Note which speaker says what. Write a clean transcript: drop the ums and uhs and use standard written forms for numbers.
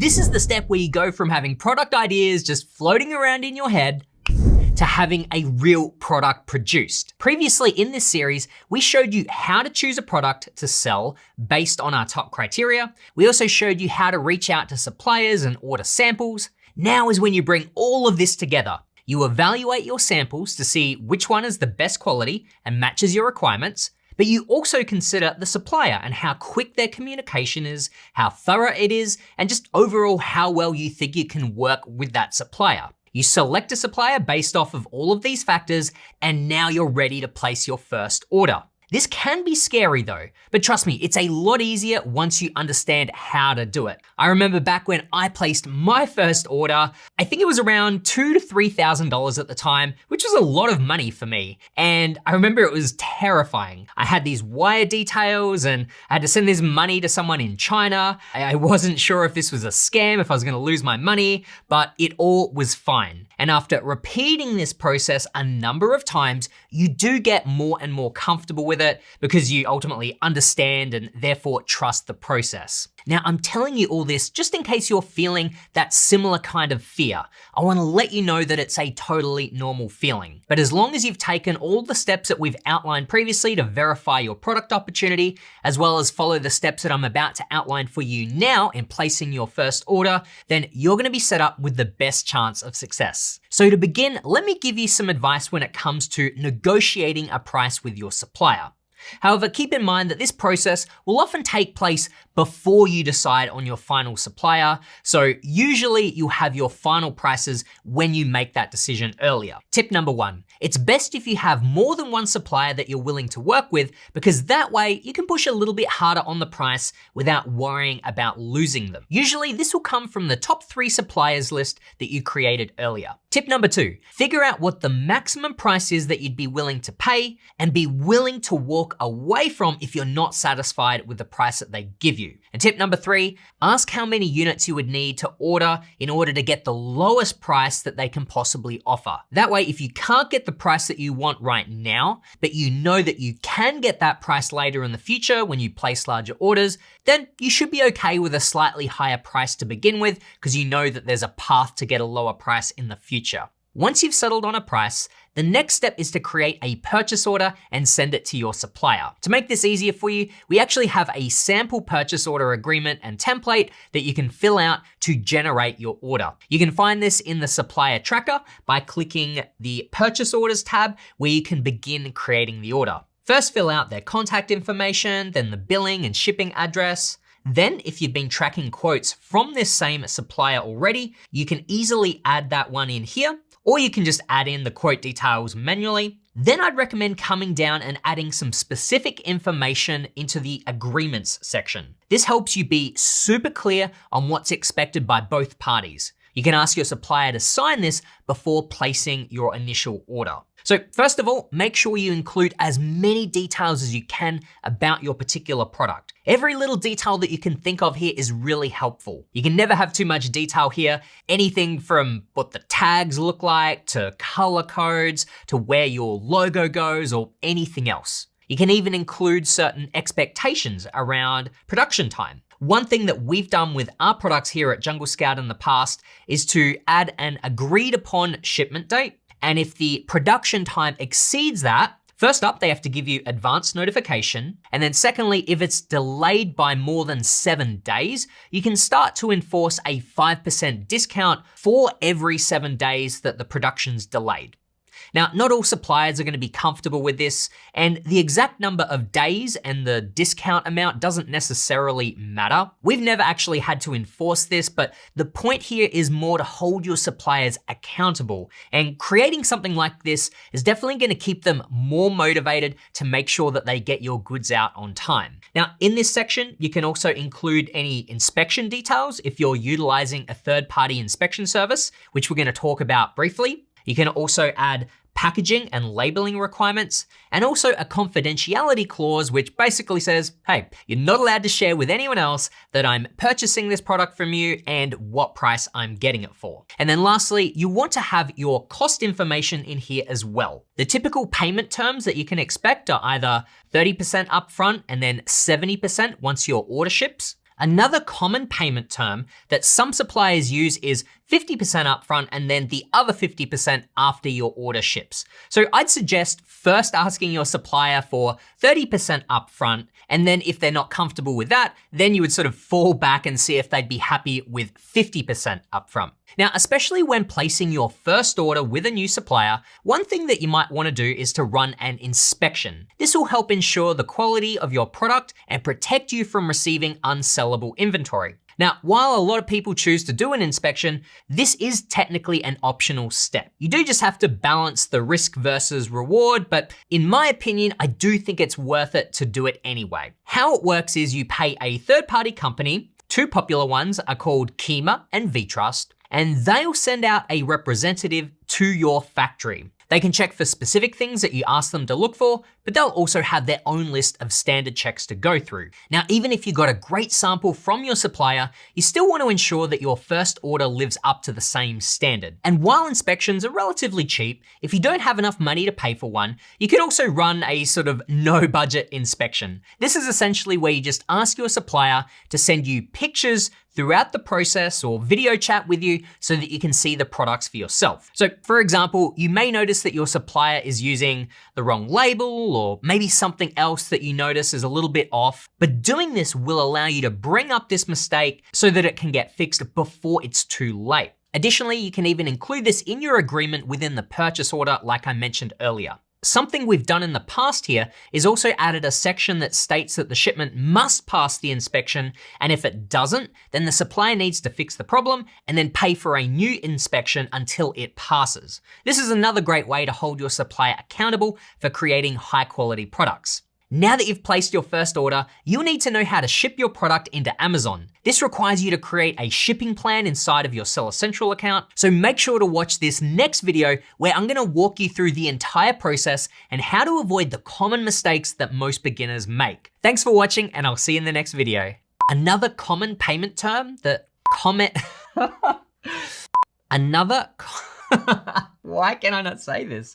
Speaker 1: This is the step where you go from having product ideas just floating around in your head to having a real product produced. Previously in this series, we showed you how to choose a product to sell based on our top criteria. We also showed you how to reach out to suppliers and order samples. Now is when you bring all of this together. You evaluate your samples to see which one is the best quality and matches your requirements, but you also consider the supplier and how quick their communication is, how thorough it is, and just overall how well you think you can work with that supplier. You select a supplier based off of all of these factors, and now you're ready to place your first order. This can be scary though, but trust me, it's a lot easier once you understand how to do it. I remember back when I placed my first order, I think it was around $2,000 to $3,000 at the time, which was a lot of money for me. And I remember it was terrifying. I had these wire details and I had to send this money to someone in China. I wasn't sure if this was a scam, if I was gonna lose my money, but it all was fine. And after repeating this process a number of times, you do get more and more comfortable with it because you ultimately understand and therefore trust the process. Now, I'm telling you all this just in case you're feeling that similar kind of fear. I wanna let you know that it's a totally normal feeling. But as long as you've taken all the steps that we've outlined previously to verify your product opportunity, as well as follow the steps that I'm about to outline for you now in placing your first order, then you're gonna be set up with the best chance of success. So to begin, let me give you some advice when it comes to negotiating a price with your supplier. However, keep in mind that this process will often take place before you decide on your final supplier. So usually you'll have your final prices when you make that decision earlier. Tip number one, it's best if you have more than one supplier that you're willing to work with, because that way you can push a little bit harder on the price without worrying about losing them. Usually this will come from the top 3 suppliers list that you created earlier. Tip number 2, figure out what the maximum price is that you'd be willing to pay and be willing to walk away from if you're not satisfied with the price that they give you. And tip number 3, ask how many units you would need to order in order to get the lowest price that they can possibly offer. That way, if you can't get the price that you want right now, but you know that you can get that price later in the future when you place larger orders, then you should be okay with a slightly higher price to begin with, because you know that there's a path to get a lower price in the future. Once you've settled on a price, the next step is to create a purchase order and send it to your supplier. To make this easier for you, we actually have a sample purchase order agreement and template that you can fill out to generate your order. You can find this in the supplier tracker by clicking the purchase orders tab, where you can begin creating the order. First, fill out their contact information, then the billing and shipping address. Then, if you've been tracking quotes from this same supplier already, you can easily add that one in here, or you can just add in the quote details manually. Then I'd recommend coming down and adding some specific information into the agreements section. This helps you be super clear on what's expected by both parties. You can ask your supplier to sign this before placing your initial order. So first of all, make sure you include as many details as you can about your particular product. Every little detail that you can think of here is really helpful. You can never have too much detail here. Anything from what the tags look like, to color codes, to where your logo goes, or anything else. You can even include certain expectations around production time. One thing that we've done with our products here at Jungle Scout in the past is to add an agreed upon shipment date. And if the production time exceeds that, first up, they have to give you advance notification. And then secondly, if it's delayed by more than 7 days, you can start to enforce a 5% discount for every 7 days that the production's delayed. Now, not all suppliers are going to be comfortable with this, and the exact number of days and the discount amount doesn't necessarily matter. We've never actually had to enforce this, but the point here is more to hold your suppliers accountable, and creating something like this is definitely going to keep them more motivated to make sure that they get your goods out on time. Now, in this section, you can also include any inspection details if you're utilizing a third-party inspection service, which we're going to talk about briefly. You can also add packaging and labeling requirements, and also a confidentiality clause, which basically says, hey, you're not allowed to share with anyone else that I'm purchasing this product from you and what price I'm getting it for. And then lastly, you want to have your cost information in here as well. The typical payment terms that you can expect are either 30% upfront and then 70% once your order ships. Another common payment term that some suppliers use is 50% upfront and then the other 50% after your order ships. So I'd suggest first asking your supplier for 30% upfront, and then if they're not comfortable with that, then you would sort of fall back and see if they'd be happy with 50% upfront. Now, especially when placing your first order with a new supplier, one thing that you might want to do is to run an inspection. This will help ensure the quality of your product and protect you from receiving unsellable inventory. Now, while a lot of people choose to do an inspection, this is technically an optional step. You do just have to balance the risk versus reward, but in my opinion, I do think it's worth it to do it anyway. How it works is you pay a third-party company. Two popular ones are called Kima and VTrust, and they'll send out a representative to your factory. They can check for specific things that you ask them to look for, but they'll also have their own list of standard checks to go through. Now, even if you got a great sample from your supplier, you still want to ensure that your first order lives up to the same standard. And while inspections are relatively cheap, if you don't have enough money to pay for one, you could also run a sort of no budget inspection. This is essentially where you just ask your supplier to send you pictures throughout the process or video chat with you so that you can see the products for yourself. So for example, you may notice that your supplier is using the wrong label or maybe something else that you notice is a little bit off, but doing this will allow you to bring up this mistake so that it can get fixed before it's too late. Additionally, you can even include this in your agreement within the purchase order like I mentioned earlier. Something we've done in the past here is also added a section that states that the shipment must pass the inspection, and if it doesn't, then the supplier needs to fix the problem and then pay for a new inspection until it passes. This is another great way to hold your supplier accountable for creating high quality products. Now that you've placed your first order, you'll need to know how to ship your product into Amazon. This requires you to create a shipping plan inside of your Seller Central account, so make sure to watch this next video where I'm gonna walk you through the entire process and how to avoid the common mistakes that most beginners make. Thanks for watching, and I'll see you in the next video. Another common payment term that why can I not say this?